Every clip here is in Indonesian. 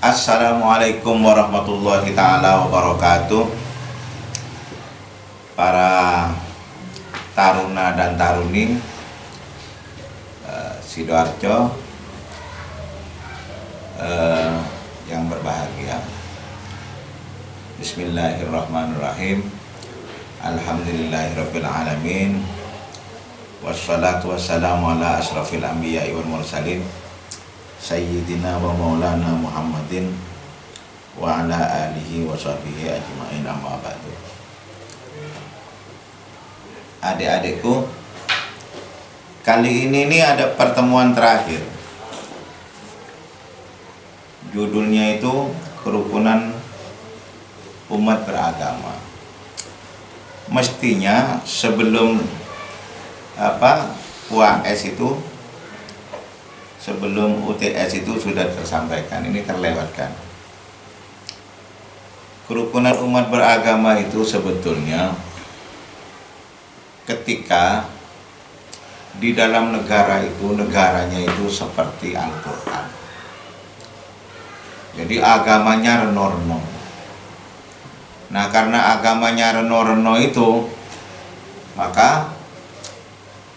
Assalamualaikum warahmatullahi ta'ala wabarakatuh. Para taruna dan taruni Sidoarjo yang berbahagia. Bismillahirrahmanirrahim. Alhamdulillahirabbil alamin. Wassalatu wassalamu ala asrafil anbiya'i wal mursalin Sayyidina wa maulana Muhammadin wa ala alihi wa sahbihi ajma'in, amma ba'du. Adik-adikku, kali ini ada pertemuan terakhir. Judulnya itu Kerukunan Umat Beragama. Mestinya sebelum UAS itu, sebelum UTS itu sudah tersampaikan, ini terlewatkan. Kerukunan umat beragama itu sebetulnya ketika di dalam negara itu, negaranya itu seperti Al-Quran. Jadi agamanya reno-reno. Nah, karena agamanya reno-reno itu, maka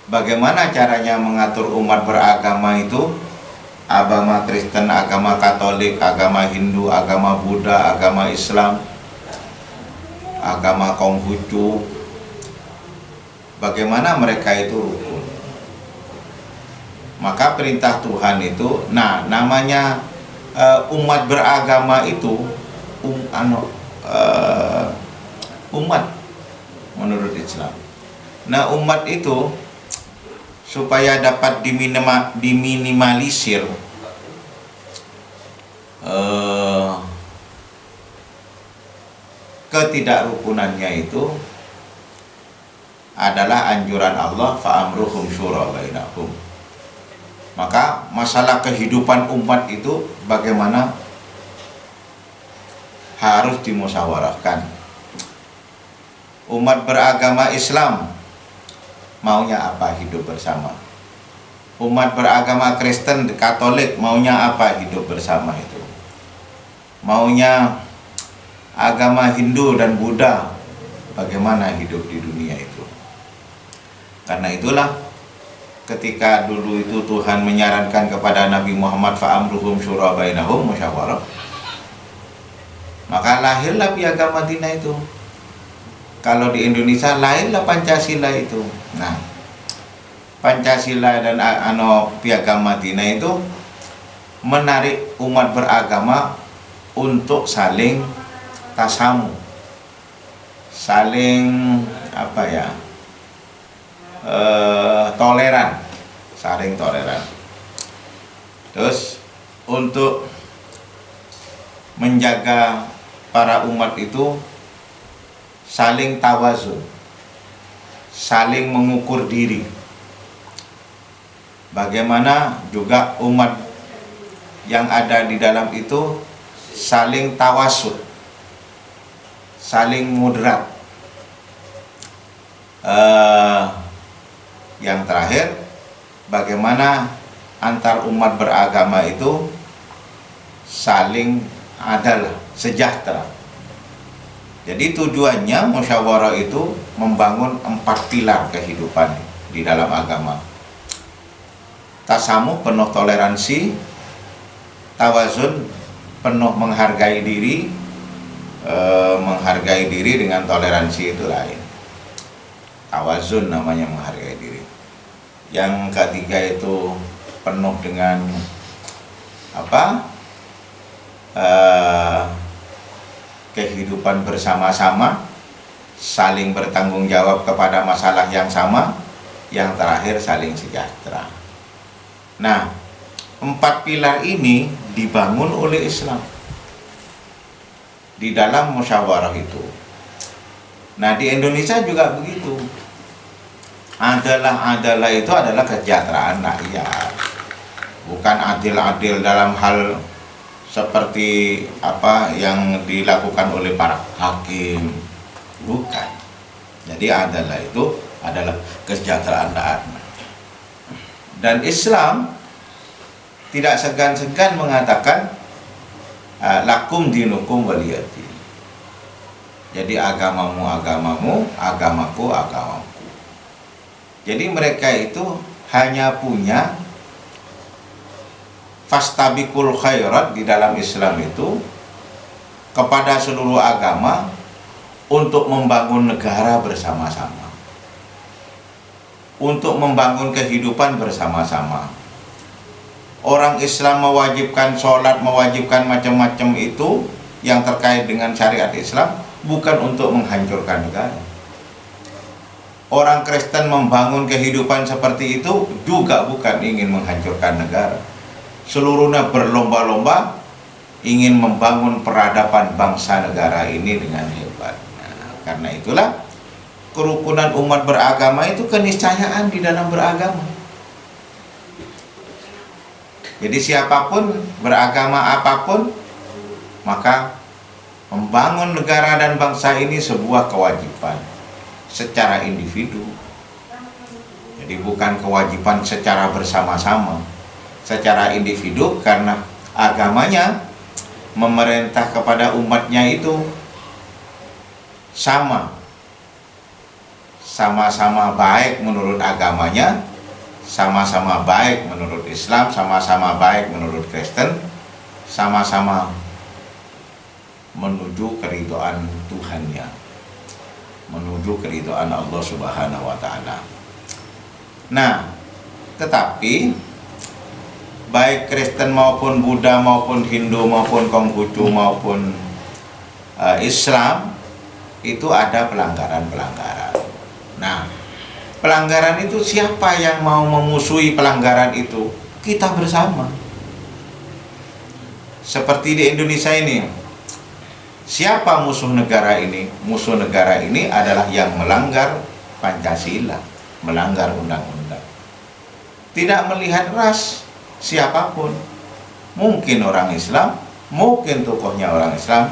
bagaimana caranya mengatur umat beragama itu? Agama Kristen, agama Katolik, agama Hindu, agama Buddha, agama Islam, agama Konghucu. Bagaimana mereka itu rukun? Maka perintah Tuhan itu, namanya umat beragama itu umat menurut Islam. Nah, umat itu supaya dapat diminimalisir ketidakrukunannya itu adalah anjuran Allah, fa'amruhum syura bainahum. Maka masalah kehidupan umat itu bagaimana harus dimusyawarahkan. Umat beragama Islam maunya apa? Hidup bersama. Umat beragama Kristen, Katolik maunya apa? Hidup bersama itu. Maunya agama Hindu dan Buddha bagaimana hidup di dunia itu. Karena itulah ketika dulu itu Tuhan menyarankan kepada Nabi Muhammad fa'amruhum syura bainahum, musyawarah. Maka lahirlah Piagam Madinah itu. Kalau di Indonesia lahirlah Pancasila itu. Nah, Pancasila dan Piagam Madinah itu menarik umat beragama untuk saling tasamu, saling toleran, saling toleran. Terus untuk menjaga para umat itu saling tawazun, saling mengukur diri. Bagaimana juga umat yang ada di dalam itu saling tawasud, saling moderat. Yang terakhir, bagaimana antar umat beragama itu saling adalah sejahtera. Jadi tujuannya musyawarah itu membangun 4 pilar kehidupan di dalam agama. Tasamuh, penuh toleransi. Tawazun, penuh menghargai diri. Menghargai diri dengan toleransi itu lain. Tawazun namanya menghargai diri. Yang ketiga itu penuh dengan kehidupan bersama-sama, saling bertanggung jawab kepada masalah yang sama. Yang terakhir saling sejahtera. Nah, 4 pilar ini dibangun oleh Islam di dalam musyawarah itu. Nah, di Indonesia juga begitu. Adalah itu adalah kesejahteraan rakyat. Bukan adil-adil dalam hal seperti apa yang dilakukan oleh para hakim, bukan. Jadi adalah itu adalah kesejahteraan rakyat. Dan Islam tidak segan-segan mengatakan lakum dinukum waliyadin. Jadi agamamu agamamu, agamaku agamaku. Jadi mereka itu hanya punya fastabiqul khairat di dalam Islam itu kepada seluruh agama untuk membangun negara bersama-sama, untuk membangun kehidupan bersama-sama. Orang Islam mewajibkan sholat, mewajibkan macam-macam itu yang terkait dengan syariat Islam bukan untuk menghancurkan negara. Orang Kristen membangun kehidupan seperti itu juga bukan ingin menghancurkan negara. Seluruhnya berlomba-lomba ingin membangun peradaban bangsa negara ini dengan hebat. Nah, karena itulah kerukunan umat beragama itu keniscayaan di dalam beragama. Jadi siapapun beragama apapun, maka membangun negara dan bangsa ini sebuah kewajiban secara individu. Jadi bukan kewajiban secara bersama-sama, secara individu, karena agamanya memerintah kepada umatnya itu sama-sama baik menurut agamanya, sama-sama baik menurut Islam, sama-sama baik menurut Kristen, sama-sama menuju keridhaan Tuhannya, menuju keridhaan Allah Subhanahu wa Ta'ala. Nah, tetapi baik Kristen maupun Buddha maupun Hindu maupun Konghucu maupun Islam itu ada pelanggaran-pelanggaran. Nah, pelanggaran itu siapa yang mau memusuhi pelanggaran itu? Kita bersama. Seperti di Indonesia ini, siapa musuh negara ini? Musuh negara ini adalah yang melanggar Pancasila, melanggar undang-undang. Tidak melihat ras siapapun. Mungkin orang Islam, mungkin tokohnya orang Islam,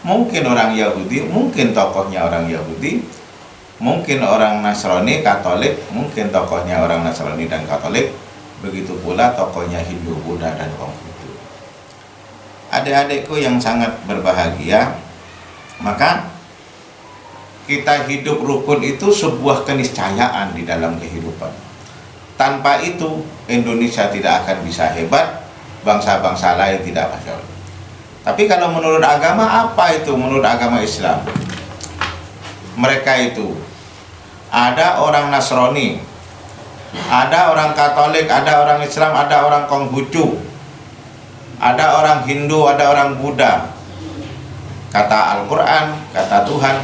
mungkin orang Yahudi, mungkin tokohnya orang Yahudi, mungkin orang Nasrani, Katolik, mungkin tokohnya orang Nasrani dan Katolik, begitu pula tokohnya Hindu, Buddha, dan Konghucu. Adik-adikku yang sangat berbahagia, maka kita hidup rukun itu sebuah keniscayaan di dalam kehidupan. Tanpa itu Indonesia tidak akan bisa hebat, bangsa-bangsa lain tidak bisa. Tapi kalau menurut agama, apa itu menurut agama Islam? Mereka itu ada orang Nasrani, ada orang Katolik, ada orang Islam, ada orang Konghucu, ada orang Hindu, ada orang Buddha. Kata Al-Quran, kata Tuhan,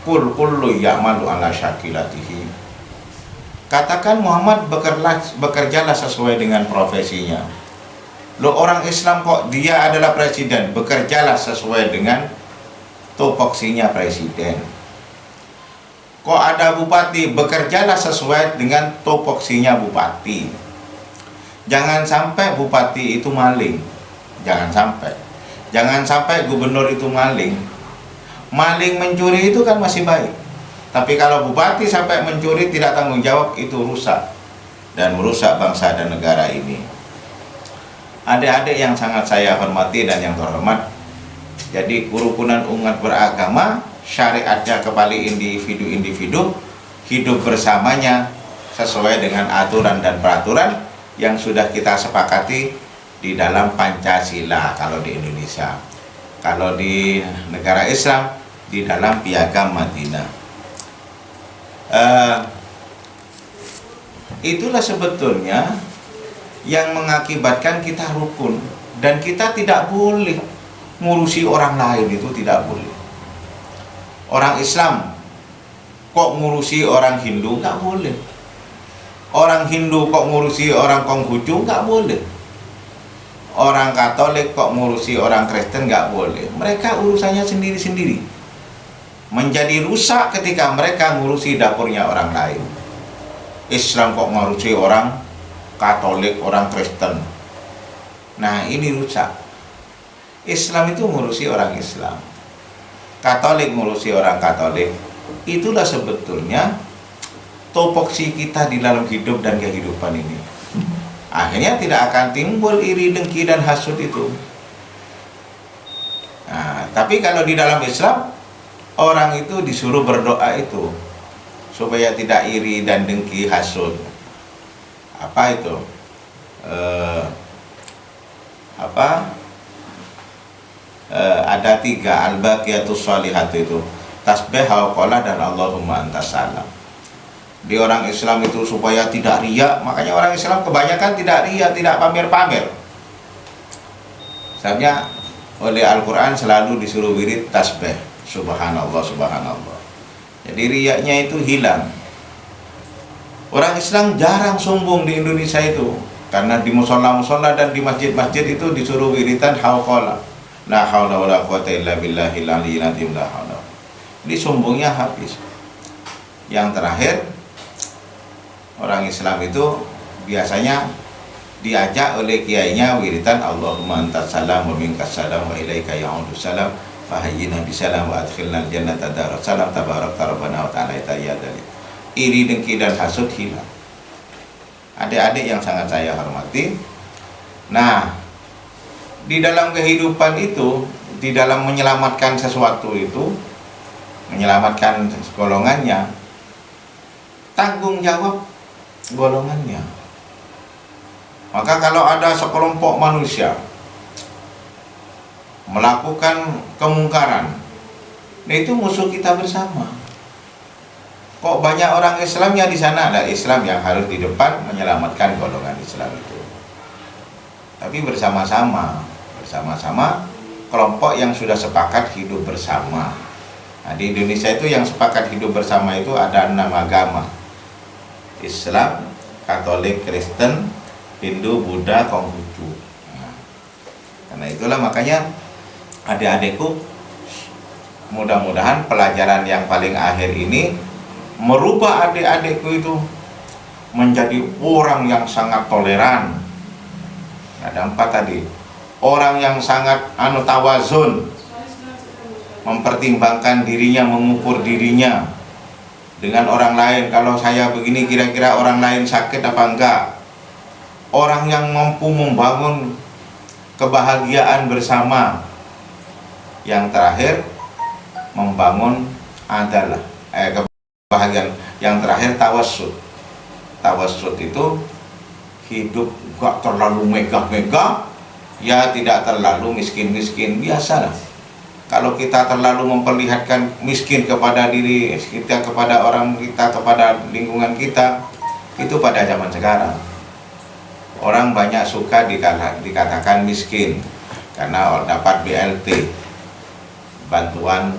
kul kullu ya'malu ala syakilatihi. Katakan Muhammad bekerjalah sesuai dengan profesinya. Loh, orang Islam kok dia adalah presiden, bekerjalah sesuai dengan tupoksinya presiden. Kok ada bupati, bekerjalah sesuai dengan tupoksinya bupati. Jangan sampai bupati itu maling. Jangan sampai. Jangan sampai gubernur itu maling. Maling mencuri itu kan masih baik. Tapi kalau bupati sampai mencuri tidak tanggung jawab, itu rusak dan merusak bangsa dan negara ini. Adik-adik yang sangat saya hormati dan yang terhormat, jadi kerukunan umat beragama syariatnya kepada individu-individu hidup bersamanya sesuai dengan aturan dan peraturan yang sudah kita sepakati di dalam Pancasila kalau di Indonesia. Kalau di negara Islam di dalam Piagam Madinah. Itulah sebetulnya yang mengakibatkan kita rukun, dan kita tidak boleh ngurusi orang lain, itu tidak boleh. Orang Islam kok ngurusi orang Hindu? Nggak boleh. Orang Hindu kok ngurusi orang Konghucu? Nggak boleh. Orang Katolik kok ngurusi orang Kristen? Nggak boleh. Mereka urusannya sendiri-sendiri. Menjadi rusak ketika mereka ngurusi dapurnya orang lain. Islam kok ngurusi orang Katolik, orang Kristen. Nah, ini rusak. Islam itu ngurusi orang Islam, Katolik ngurusi orang Katolik. Itulah sebetulnya topoksi kita di dalam hidup dan kehidupan ini. Akhirnya tidak akan timbul iri, dengki, dan hasut itu. Nah, tapi kalau di dalam Islam, orang itu disuruh berdoa itu supaya tidak iri dan dengki hasud. Apa itu? Ada 3 al-baqiyatus shalihat itu, tasbih, hauqalah, dan Allahumma antas salam. Di orang Islam itu supaya tidak riya, makanya orang Islam kebanyakan tidak riya, tidak pamer-pamer. Sebabnya oleh Al-Quran selalu disuruh wirid tasbih, subhanallah, subhanallah. Jadi riyanya itu hilang. Orang Islam jarang sombong di Indonesia itu, karena di musola-musola dan di masjid-masjid itu disuruh wiritan hauqalah, la haula wala quwata illa billahil aliyyil azim, la haula. Jadi sombongnya habis. Yang terakhir, orang Islam itu biasanya diajak oleh kiainya wiritan Allahumma antas salam wa minkas salam wa ilaika ya'udus salam fahayyina bisalam wa adkhilna al-jannata daras salam tabarakta rabbana wa ta'ala ya dalil. Iri, dengki, dan hasud hilang. Adik-adik yang sangat saya hormati, nah, di dalam kehidupan itu, di dalam menyelamatkan sesuatu itu, menyelamatkan golongannya, tanggung jawab golongannya. Maka kalau ada sekelompok manusia melakukan kemungkaran, nah itu musuh kita bersama. Kok banyak orang Islamnya di sana? Ada Islam yang harus di depan menyelamatkan golongan Islam itu. Tapi bersama-sama kelompok yang sudah sepakat hidup bersama. Nah, di Indonesia itu yang sepakat hidup bersama itu ada 6 agama: Islam, Katolik, Kristen, Hindu, Buddha, Konghucu. Nah, karena itulah makanya adik-adikku, mudah-mudahan pelajaran yang paling akhir ini merubah adik-adikku itu menjadi orang yang sangat toleran. Ada 4 tadi. Orang yang sangat tawazun, mempertimbangkan dirinya, mengukur dirinya dengan orang lain. Kalau saya begini, kira-kira orang lain sakit apa enggak? Orang yang mampu membangun kebahagiaan bersama. Yang terakhir, membangun adalah kebahagiaan. Yang terakhir, tawassut. Tawassut itu hidup gak terlalu megah-megah, ya tidak terlalu miskin-miskin, biasalah. Kalau kita terlalu memperlihatkan miskin kepada diri kita, kepada orang kita, kepada lingkungan kita, itu pada zaman sekarang orang banyak suka dikatakan miskin karena dapat BLT, bantuan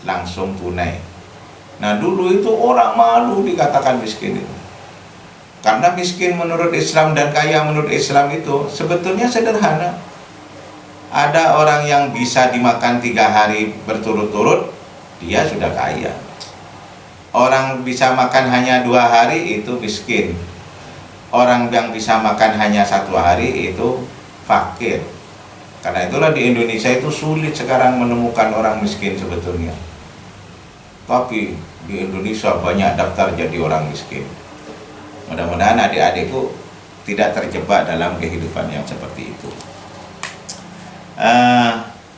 langsung tunai. Nah, dulu itu orang malu dikatakan miskin itu, karena miskin menurut Islam dan kaya menurut Islam itu sebetulnya sederhana. Ada orang yang bisa dimakan 3 hari berturut-turut, dia sudah kaya. Orang bisa makan hanya 2 hari, itu miskin. Orang yang bisa makan hanya 1 hari, itu fakir. Karena itulah di Indonesia itu sulit sekarang menemukan orang miskin sebetulnya. Tapi di Indonesia banyak daftar jadi orang miskin. Mudah-mudahan adik-adikku tidak terjebak dalam kehidupan yang seperti itu.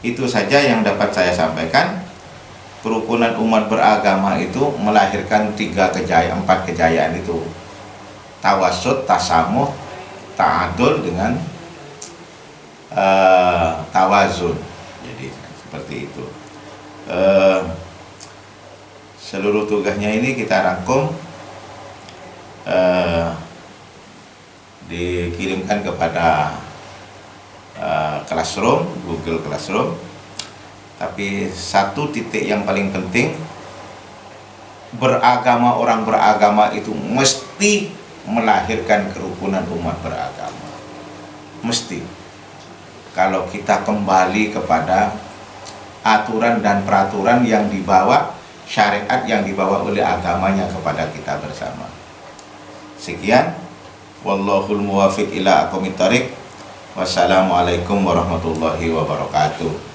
Itu saja yang dapat saya sampaikan. Kerukunan umat beragama itu melahirkan 4 kejayaan itu: tawassut, tasamuh, ta'adul, dengan tawazun. Jadi seperti itu. Seluruh tugasnya ini kita rangkum, dikirimkan kepada Classroom, Google Classroom. Tapi 1 titik yang paling penting, orang beragama itu mesti melahirkan kerukunan umat beragama. Mesti. Kalau kita kembali kepada aturan dan peraturan yang dibawa, syariat yang dibawa oleh agamanya kepada kita bersama. Sekian, wallahul muwafiq ila aqwamit thoriq. Wassalamualaikum warahmatullahi wabarakatuh.